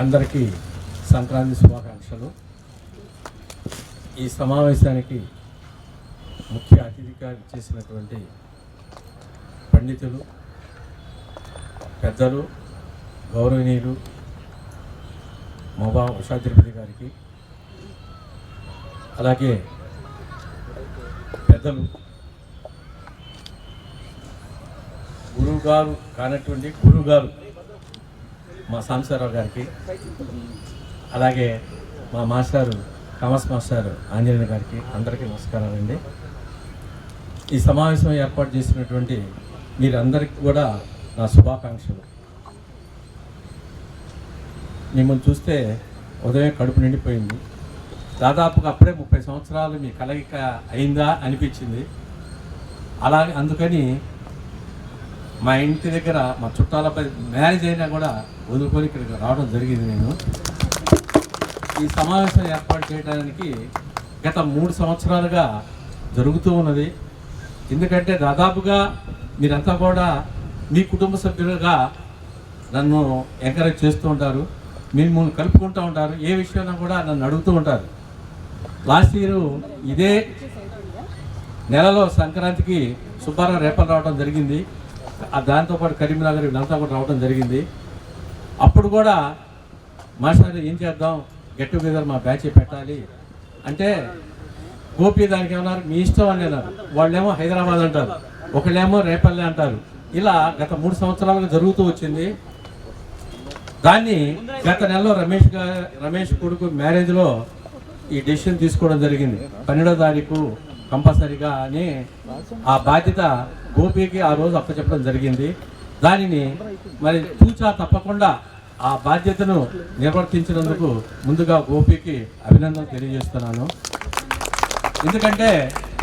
అందరికీ సంక్రాంతి శుభాకాంక్షలు. ఈ సమావేశానికి ముఖ్య అతిథిగా చేసినటువంటి పండితులు, పెద్దలు, గౌరవనీయులు మోబా ఉషా తిరుపతి గారికి, అలాగే పెద్దలు గురువుగారు కానటువంటి గురువుగారు మా సాంబశివరావు గారికి, అలాగే మా మాస్టారు కామర్స్ మాస్టారు ఆంజనేయ గారికి అందరికీ నమస్కారాలండి. ఈ సమావేశం ఏర్పాటు చేసినటువంటి మీరందరికీ కూడా నా శుభాకాంక్షలు. మిమ్మల్ని చూస్తే ఉదయం కడుపు నిండిపోయింది. దాదాపుగా అప్పుడే 30 సంవత్సరాలు మీ కలయిక అయిందా అనిపించింది. అలాగే అందుకని మా ఇంటి దగ్గర మా చుట్టాలపై మ్యారేజ్ అయినా కూడా వదులుకొని ఇక్కడికి రావడం జరిగింది. నేను ఈ సమావేశం ఏర్పాటు చేయడానికి గత 3 సంవత్సరాలుగా జరుగుతూ ఉన్నది. ఎందుకంటే దాదాపుగా మీరంతా కూడా మీ కుటుంబ సభ్యులుగా నన్ను ఎంకరేజ్ చేస్తూ ఉంటారు, మిమ్మల్ని కలుపుకుంటూ ఉంటారు, ఏ విషయంలో కూడా నన్ను అడుగుతూ ఉంటారు. లాస్ట్ ఇయర్ ఇదే నెలలో సంక్రాంతికి సుబ్బారావు రేపలు రావడం జరిగింది. దాంతోపాటు కరీంనగర్ వీళ్ళంతా కూడా రావడం జరిగింది. అప్పుడు కూడా మాస్టర్ ఏం చేద్దాం, గెట్ టుగెదర్ మా బ్యాచ్ పెట్టాలి అంటే గోపి దానికి ఏమన్నారు, మీ ఇష్టం అని అన్నారు. వాళ్ళేమో హైదరాబాద్ అంటారు, ఒకళ్ళేమో రేపల్లె అంటారు. ఇలా గత 3 సంవత్సరాలుగా జరుగుతూ వచ్చింది. దాన్ని గత నెలలో రమేష్ కొడుకు మ్యారేజ్లో ఈ డెసిషన్ తీసుకోవడం జరిగింది. 12వ తారీఖు కంపల్సరీగా అని ఆ బాధ్యత గోపికి ఆ రోజు అప్పచెప్పడం జరిగింది. దానిని మరి తూచా తప్పకుండా ఆ బాధ్యతను నిర్వర్తించినందుకు ముందుగా గోపికి అభినందనలు తెలియజేస్తున్నాను. ఎందుకంటే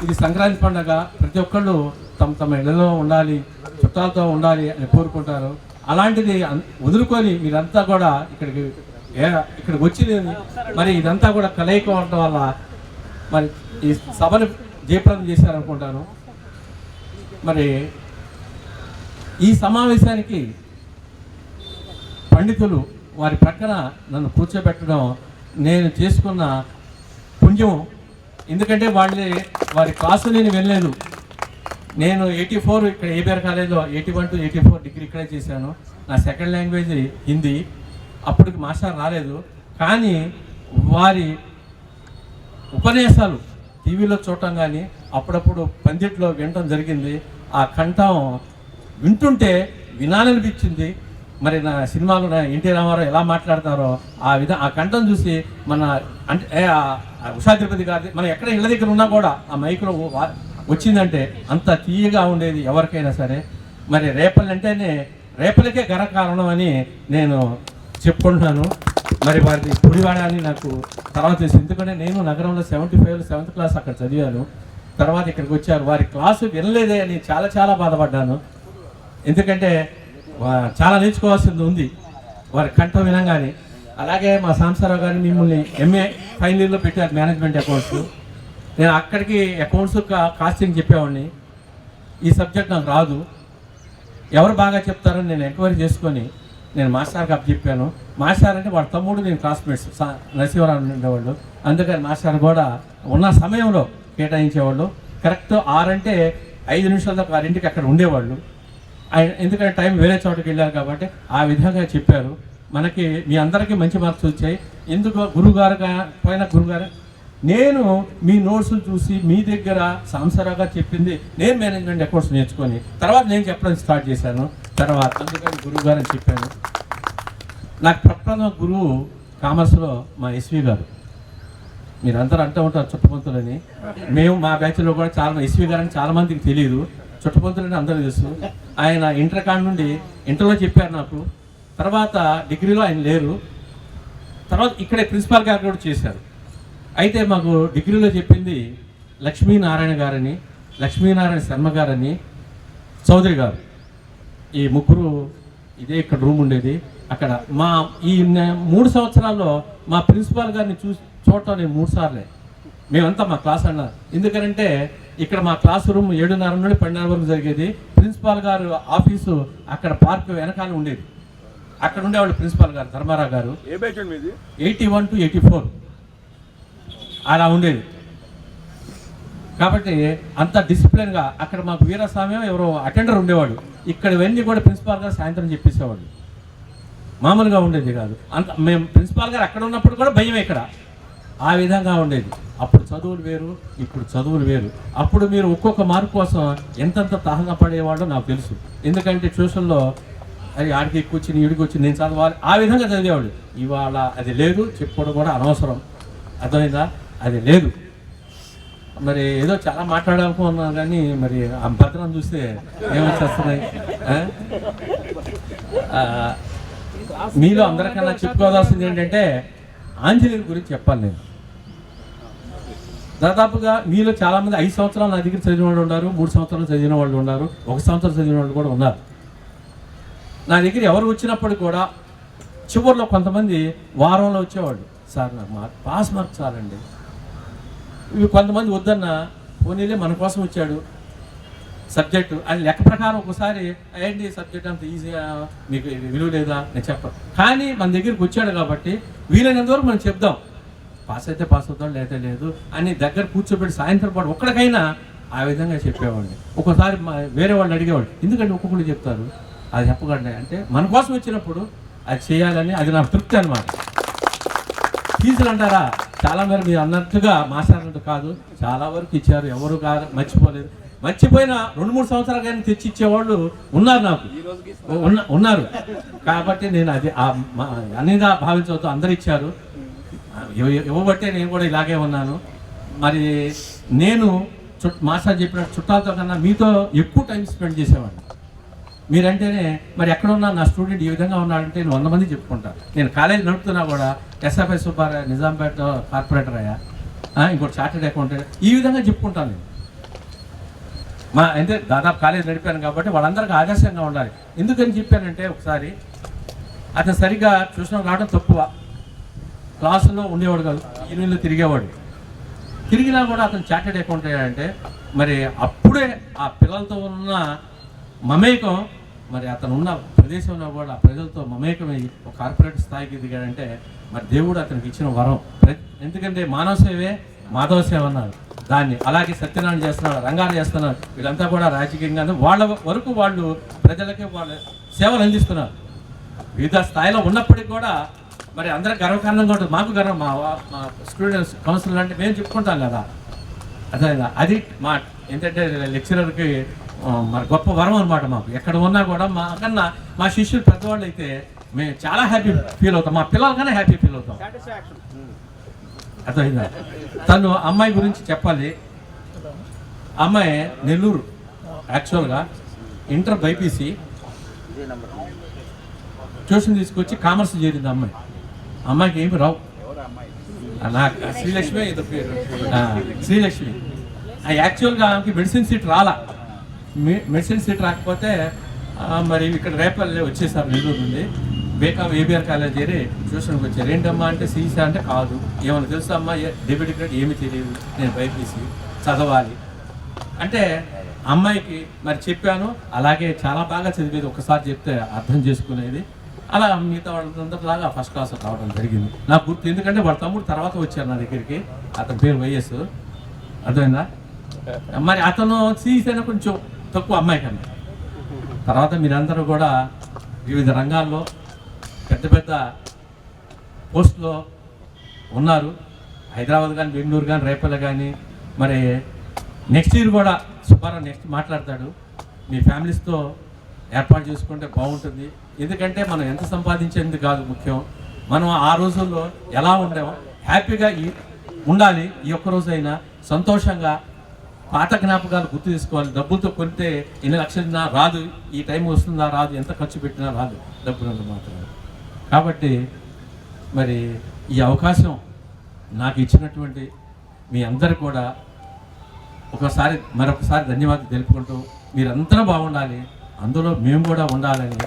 ఇది సంక్రాంతి పండుగ, ప్రతి ఒక్కళ్ళు తమ ఇళ్లలో ఉండాలి, చుట్టాలతో ఉండాలి అని కోరుకుంటారు. అలాంటిది వదులుకొని మీరంతా కూడా ఇక్కడికి వచ్చి మరి ఇదంతా కూడా కలయిక ఉండటం వల్ల మరి ఈ సభను జయప్రదం చేశారనుకుంటాను. మరి ఈ సమావేశానికి పండితులు వారి ప్రక్కన నన్ను కూర్చోబెట్టడం నేను చేసుకున్న పుణ్యం. ఎందుకంటే వారి క్లాసు నేను వెళ్ళలేదు. నేను 84 ఇక్కడ ఏబిఆర్ కాలేజ్లో 81 to 84 డిగ్రీ ఇక్కడే చేశాను. నా సెకండ్ లాంగ్వేజ్ హిందీ. అప్పటికి మాస్టర్ రాలేదు, కానీ వారి ఉపన్యాసాలు టీవీలో చూడటం కానీ అప్పుడప్పుడు పందిట్లో వినటం జరిగింది. ఆ కంఠం వింటుంటే వినాలనిపించింది. మరి నా సినిమాలో ఎన్టీ రామారావు ఎలా మాట్లాడతారో ఆ కంఠం చూసి మన అంటే ఉషా తిరుపతి గారి మనం ఎక్కడ ఇళ్ళ దగ్గర ఉన్నా కూడా ఆ మైక్లో వచ్చిందంటే అంత తీయగా ఉండేది ఎవరికైనా సరే. మరి రేపలకే గరకారణం అని నేను చెప్పుకుంటున్నాను. మరి వారిది పొడివాడ అని నాకు తర్వాత తెలిసింది. ఎందుకంటే నేను నగరంలో 75 7th క్లాస్ అక్కడ చదివాను. తర్వాత ఇక్కడికి వచ్చారు, వారి క్లాసు వినలేదే అని చాలా బాధపడ్డాను. ఎందుకంటే చాలా నేర్చుకోవాల్సింది ఉంది వారి కంఠం వినంగానే. అలాగే మా సాంబశివరావు గారిని మిమ్మల్ని MA ఫైనల్ ఇయర్లో పెట్టారు, మేనేజ్మెంట్ అకౌంట్స్. నేను అక్కడికి అకౌంట్స్ కాస్టింగ్ చెప్పేవాడిని. ఈ సబ్జెక్ట్ నాకు రాదు, ఎవరు బాగా చెప్తారని నేను ఎంక్వైరీ చేసుకొని నేను మాస్టర్కి అప్పచెప్పాను. మాస్టర్ అంటే వాళ్ళ తమ్ముడు, నేను క్లాస్మేట్స్ నరసింహరావు ఉండేవాళ్ళు. అందుకని మాస్టర్ కూడా ఉన్న సమయంలో కేటాయించేవాళ్ళు. కరెక్ట్ 6 అంటే 5 నిమిషాలతో 6ంటికి అక్కడ ఉండేవాళ్ళు. ఎందుకంటే టైం వేరే చోటకి వెళ్ళారు కాబట్టి ఆ విధంగా చెప్పారు. మనకి మీ అందరికీ మంచి మార్క్స్ వచ్చాయి. ఎందుకు గురువుగారు నేను మీ నోట్స్ చూసి మీ దగ్గర సంవత్సరాలుగా చెప్పింది నేను మేనేజ్మెంట్ అకౌంట్స్ నేర్చుకొని తర్వాత నేను చెప్పడం స్టార్ట్ చేశాను. తర్వాత అందుకని గురువు గారు అని చెప్పాను. నాకు ప్రప్రథమ గురువు కామర్స్లో మా ఎస్వి గారు. మీరందరూ అంటూ ఉంటారు చుట్టుపంతులని. మేము మా బ్యాచ్లో కూడా చాలా ఎస్వి గారు అని చాలామందికి తెలియదు, చుట్టుపంతులని అందరూ తెలుసు. ఆయన ఇంటర్ కాడ నుండి ఇంటర్లో చెప్పారు నాకు. తర్వాత డిగ్రీలో ఆయన లేరు. తర్వాత ఇక్కడే ప్రిన్సిపాల్ గారు కూడా చేశారు. అయితే మాకు డిగ్రీలో చెప్పింది లక్ష్మీనారాయణ గారని, లక్ష్మీనారాయణ శర్మ గారని, చౌదరి గారు. ఈ ముగ్గురు ఇదే ఇక్కడ రూమ్ ఉండేది. అక్కడ ఈ 3 సంవత్సరాల్లో మా ప్రిన్సిపాల్ గారిని చూడటం నేను 3 సార్లే. మేమంతా మా క్లాస్ అన్నారు. ఎందుకంటే ఇక్కడ మా క్లాస్ రూమ్ 7:30 నుండి 12:30 వరకు జరిగేది. ప్రిన్సిపాల్ గారు ఆఫీసు అక్కడ పార్క్ వెనకాల ఉండేది. అక్కడ ఉండేవాళ్ళు ప్రిన్సిపాల్ గారు ధర్మారావు గారు. ఏ బ్యాచ్ అండి మీది? 81 to 84 అలా ఉండేది. కాబట్టి అంత డిసిప్లిన్గా అక్కడ మాకు వీరస్వామ్యం ఎవరో అటెండర్ ఉండేవాడు. ఇక్కడ ఇవన్నీ కూడా ప్రిన్సిపాల్ గారు సాయంత్రం చెప్పేసేవాడు. మామూలుగా ఉండేది కాదు. అంత మేము ప్రిన్సిపాల్ గారు అక్కడ ఉన్నప్పుడు కూడా భయం ఇక్కడ. ఆ విధంగా ఉండేది. అప్పుడు చదువులు వేరు, ఇప్పుడు చదువులు వేరు. అప్పుడు మీరు ఒక్కొక్క మార్కు కోసం ఎంతెంత తహన పడేవాడో నాకు తెలుసు. ఎందుకంటే ట్యూషన్లో అది ఆడికి ఎక్కువ వచ్చింది, ఈడికి వచ్చింది, నేను చదవాలి, ఆ విధంగా చదివేవాడు. ఇవాళ అది లేదు, చెప్పుకోవడం కూడా అనవసరం. అర్థమైందా? అది లేదు. మరి ఏదో చాలా మాట్లాడాలనుకున్నాను కానీ మరి ఆ భద్రం చూస్తే ఏమొచ్చేస్తున్నాయి. మీలో అందరికన్నా చెప్పుకోవాల్సింది ఏంటంటే ఆంజనేయుల గురించి చెప్పాలి. నేను దాదాపుగా మీలో చాలామంది 5 సంవత్సరాలు నా దగ్గర చదివిన వాళ్ళు ఉన్నారు, 3 సంవత్సరాలు చదివిన వాళ్ళు ఉన్నారు, 1 సంవత్సరం చదివిన వాళ్ళు కూడా ఉన్నారు. నా దగ్గర ఎవరు వచ్చినప్పుడు కూడా చివరిలో కొంతమంది వారంలో వచ్చేవాళ్ళు, సార్ నాకు పాస్ మార్క్ చాలండి. ఇవి కొంతమంది వద్దన్న పోనీలే మన కోసం వచ్చాడు సబ్జెక్టు అది లెక్క ప్రకారం ఒకసారి ఏంటి సబ్జెక్ట్ అంత ఈజీగా మీకు విలువ లేదా నేను చెప్పను. కానీ మన దగ్గరికి వచ్చాడు కాబట్టి వీలైనంత వరకు మనం చెప్దాం, పాస్ అయితే పాస్ అవుతాం లేదా లేదు అని దగ్గర కూర్చోబెట్టి సాయంత్రం పాటు ఒక్కడికైనా ఆ విధంగా చెప్పేవాడిని. ఒక్కోసారి వేరే వాళ్ళు అడిగేవాళ్ళు, ఎందుకంటే ఒక్కొక్కరు చెప్తారు అది చెప్పకండి అంటే మన కోసం వచ్చినప్పుడు అది చేయాలని అది నాకు తృప్తి అనమాట. ఫీజులు అంటారా, చాలా మేర మీరు అన్నట్టుగా మాట్లాడినట్టు కాదు, చాలా వరకు ఇచ్చారు, ఎవరు కాదు మర్చిపోలేదు. మర్చిపోయిన 2-3 సంవత్సరాలు కానీ తెచ్చి ఇచ్చేవాళ్ళు ఉన్నారు, నాకు ఉన్నారు. కాబట్టి నేను అది అన్నిగా భావించవద్దు, అందరు ఇచ్చారు, ఇవ్వబట్టే నేను కూడా ఇలాగే ఉన్నాను. మరి నేను మాస్టర్ చెప్పినట్టు చుట్టాలతో కన్నా మీతో ఎక్కువ టైం స్పెండ్ చేసేవాడిని. మీరంటేనే మరి ఎక్కడున్నా నా స్టూడెంట్ ఈ విధంగా ఉన్నాడంటే నేను 100 మంది చెప్పుకుంటాను. నేను కాలేజ్ నడుపుతున్నా కూడా ఎస్ఎఫ్ఐ సుబ్బారావు నిజాంపేట కార్పొరేటర్ అయ్యా, ఇంకోటి చార్టెడ్ అకౌంటెంట్, ఈ విధంగా చెప్పుకుంటాను నేను. అంటే దాదాపు కాలేజ్ నడిపాను కాబట్టి వాళ్ళందరికీ ఆదర్శంగా ఉండాలి. ఎందుకని చెప్పానంటే ఒకసారి అతను సరిగ్గా ట్యూషన్ రావడం తక్కువ, క్లాసులో ఉండేవాడు కాదు, యూనియన్లో తిరిగేవాడు. తిరిగినా కూడా అతను చార్టెడ్ అకౌంటెంట్ అంటే మరి అప్పుడే ఆ పిల్లలతో ఉన్న మమేకం, మరి అతను ఉన్న ప్రదేశంలో కూడా ప్రజలతో మమేకమై ఒక కార్పొరేట్ స్థాయికి దిగాడంటే మరి దేవుడు అతనికి ఇచ్చిన వరం. ఎందుకంటే మానవ సేవే మాధవ సేవ అన్నారు దాన్ని. అలాగే సత్యనారాయణ చేస్తున్నారు, రంగాలు చేస్తున్నారు, వీళ్ళంతా కూడా రాజకీయంగా వాళ్ళ వరకు వాళ్ళు ప్రజలకి వాళ్ళ సేవలు అందిస్తున్నారు. వివిధ స్థాయిలో ఉన్నప్పటికీ కూడా మరి అందరూ గర్వకారణంగా ఉంటుంది. మాకు గర్వం, మా స్టూడెంట్స్ కౌన్సిల్ అంటే మేము చెప్పుకుంటాం కదా. అదే అది మా ఏంటంటే లెక్చరర్కి మరి గొప్ప వరం అనమాట. మాకు ఎక్కడ ఉన్నా కూడా మా కన్నా మా శిష్యులు పెద్దవాళ్ళు అయితే మేము చాలా హ్యాపీ ఫీల్ అవుతాం, మా పిల్లలకన్నా హ్యాపీ ఫీల్ అవుతాం. అర్థమైందా? తను అమ్మాయి గురించి చెప్పాలి. అమ్మాయి నెల్లూరు, యాక్చువల్గా ఇంటర్ బైపీసీ ట్యూషన్ తీసుకొచ్చి కామర్స్ చేరింది అమ్మాయి. అమ్మాయికి ఏమి రావు, నాకు శ్రీలక్ష్మి ఇది పేరు, శ్రీలక్ష్మి. యాక్చువల్గా ఆమెకి మెడిసిన్ సీట్ రాలా. మెడిసిన్ సీట్ రాకపోతే మరి ఇక్కడ రేపల్లె వచ్చేసారు నెల్లూరు నుండి. బేకామ్ ఏబిఆర్ కాలేజ్ చేరి ట్యూషన్కి వచ్చారు. ఏంటమ్మా అంటే సీసీ అంటే కాదు, ఏమైనా తెలుసా అమ్మా, డెబిట్ క్రెడిట్ ఏమీ తెలియదు, నేను బైపీసీ చదవాలి అంటే అమ్మాయికి మరి చెప్పాను. అలాగే చాలా బాగా చదివేది, ఒకసారి చెప్తే అర్థం చేసుకునేది. అలా మిగతా వాళ్ళందరిలాగా ఫస్ట్ క్లాస్ రావడం జరిగింది. నాకు గుర్తు, ఎందుకంటే వాళ్ళ తమ్ముడు తర్వాత వచ్చారు నా దగ్గరికి, అతని పేరు వైఎస్. అర్థమైందా? మరి అతను సీసీ అయినా కొంచెం తక్కువ అమ్మాయి కన్నా. తర్వాత మీరందరూ కూడా వివిధ రంగాల్లో పెద్ద పెద్ద పోస్టులో ఉన్నారు. హైదరాబాద్ కానీ, బెంగళూరు కానీ, రేపల్లె కానీ. మరి నెక్స్ట్ ఇయర్ కూడా సుబ్బారావు నెక్స్ట్ మాట్లాడతాడు. మీ ఫ్యామిలీస్తో ఏర్పాటు చేసుకుంటే బాగుంటుంది. ఎందుకంటే మనం ఎంత సంపాదించేది కాదు ముఖ్యం, మనం ఆ రోజుల్లో ఎలా ఉండేమో హ్యాపీగా ఉండాలి. ఈ ఒక్క రోజైనా సంతోషంగా పాత జ్ఞాపకాలు గుర్తు తీసుకోవాలి. డబ్బులతో కొంటే ఎన్ని లక్షలు రాదు, ఈ టైం వస్తుందా రాదు, ఎంత ఖర్చు పెట్టినా రాదు డబ్బులంత మాత్రమే. కాబట్టి మరి ఈ అవకాశం నాకు ఇచ్చినటువంటి మీ అందరు కూడా మరొకసారి ధన్యవాదాలు తెలుపుకుంటూ, మీరందరూ బాగుండాలి, అందులో మేము కూడా ఉండాలని,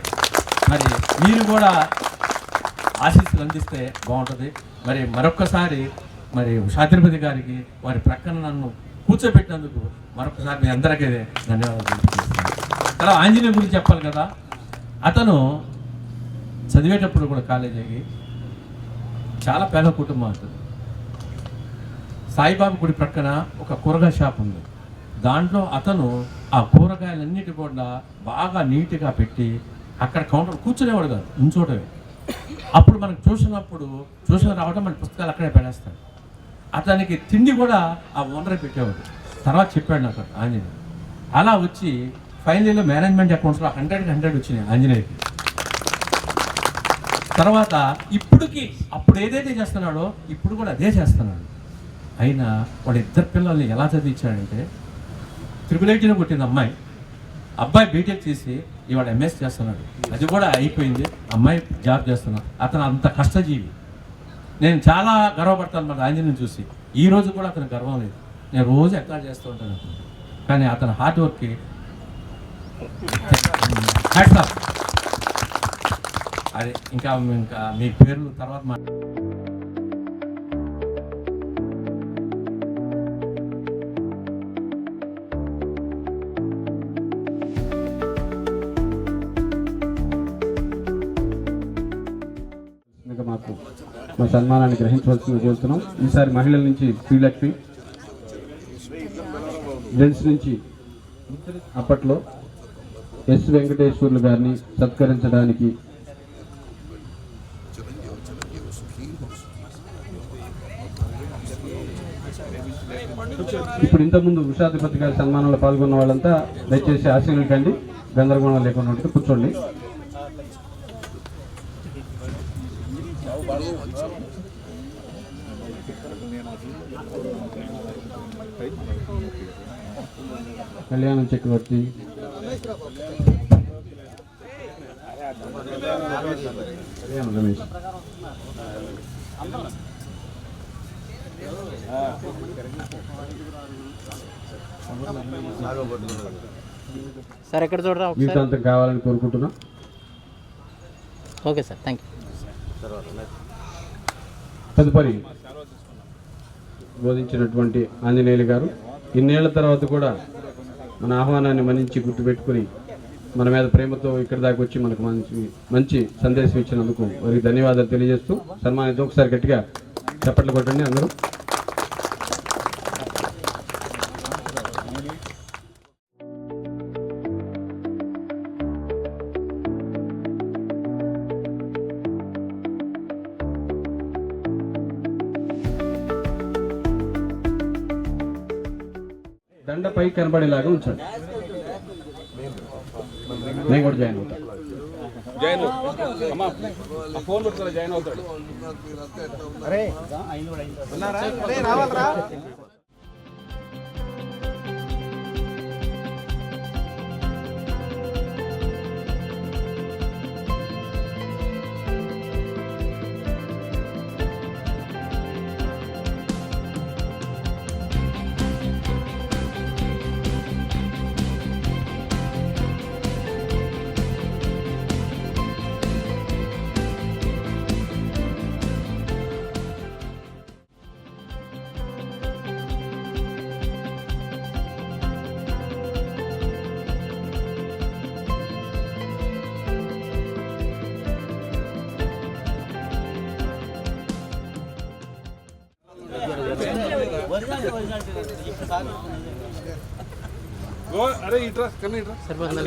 మరి మీరు కూడా ఆశీస్సులు అందిస్తే బాగుంటుంది. మరి మరొక్కసారి మరి ఉషాద్రిపతి గారికి వారి ప్రక్కన నన్ను కూర్చోబెట్టినందుకు మరొకసారి మీ అందరికీ ధన్యవాదాలు తెలుపుతున్నాను. అలా ఆంజనేయ గురించి చెప్పాలి కదా. అతను చదివేటప్పుడు కూడా కాలేజీకి చాలా పేద కుటుంబం ఉంటుంది. సాయిబాబా గుడి ప్రక్కన ఒక కూరగాయ షాప్ ఉంది. దాంట్లో అతను ఆ కూరగాయలన్నిటి కూడా బాగా నీట్గా పెట్టి అక్కడ కౌంటర్ కూర్చునేవాడు కాదు, ఉంచోటమే. అప్పుడు మనకు ట్యూషన్ రావడం మన పుస్తకాలు అక్కడే పెడేస్తాడు. అతనికి తిండి కూడా ఆ ఓనరే పెట్టేవాడు. తర్వాత చెప్పాడు నాకు ఆంజనేయ. అలా వచ్చి ఫైనల్లో మేనేజ్మెంట్ అకౌంట్స్లో 100కి 100 వచ్చినాయి ఆంజనేయకి. తర్వాత అప్పుడు ఏదైతే చేస్తున్నాడో ఇప్పుడు కూడా అదే చేస్తున్నాడు. అయినా వాడు 2 పిల్లల్ని ఎలా చదివించాడంటే, త్రిపుల్ కొట్టింది అబ్బాయి బీటెక్ చేసి ఇవాడు ఎంఎస్ చేస్తున్నాడు. అది కూడా అయిపోయింది, అమ్మాయి జాబ్ చేస్తున్నాడు. అతను అంత కష్టజీవి. నేను చాలా గర్వపడతాను మన ఆంజనేయుని చూసి. ఈ రోజు కూడా అతను గర్వం లేదు. నేను రోజు ఎక్కడ చేస్తూ ఉంటాను, కానీ అతని హార్డ్ వర్క్కి హ్యాట్స్ ఆఫ్. అదే ఇంకా మీ పేర్లు తర్వాత మాకు మా సన్మానాన్ని గ్రహించవలసింది కోరుతున్నాం. ఈసారి మహిళల నుంచి శ్రీలక్ష్మి, జెంట్స్ నుంచి అప్పట్లో ఎస్ వెంకటేశ్వర్లు గారిని సత్కరించడానికి ఇప్పుడు ఇంతకుముందు ఉషాధిపతి గారి సన్మానంలో పాల్గొన్న వాళ్ళంతా దయచేసి ఆశీర్వదించండి, గందరగోళం లేకుండా కూర్చోండి. కళ్యాణం చక్రవర్తి, రమేష్, సార్ ఎక్కడ చూడరా జీవితాంతం కావాలని కోరుకుంటున్నాం. Okay sir, thank you. తదుపరి బోధించినటువంటి ఆంజనేయులు గారు ఇన్నేళ్ల తర్వాత కూడా మన ఆహ్వానాన్ని మన్నించి గుర్తుపెట్టుకుని మన మీద ప్రేమతో ఇక్కడి దాకా వచ్చి మనకు మంచి సందేశం ఇచ్చినందుకు వారికి ధన్యవాదాలు తెలియజేస్తూ సన్మానితో ఒకసారి గట్టిగా చప్పట్లు కొట్టండి అందరూ. దండ పై కనబడేలాగా ఉంచండి. నేను కూడా జాయిన్ అవుతాను. ఫోన్ పెట్టుకోవాలి, జాయిన్ అవుతాడు. సరిపోతుందా?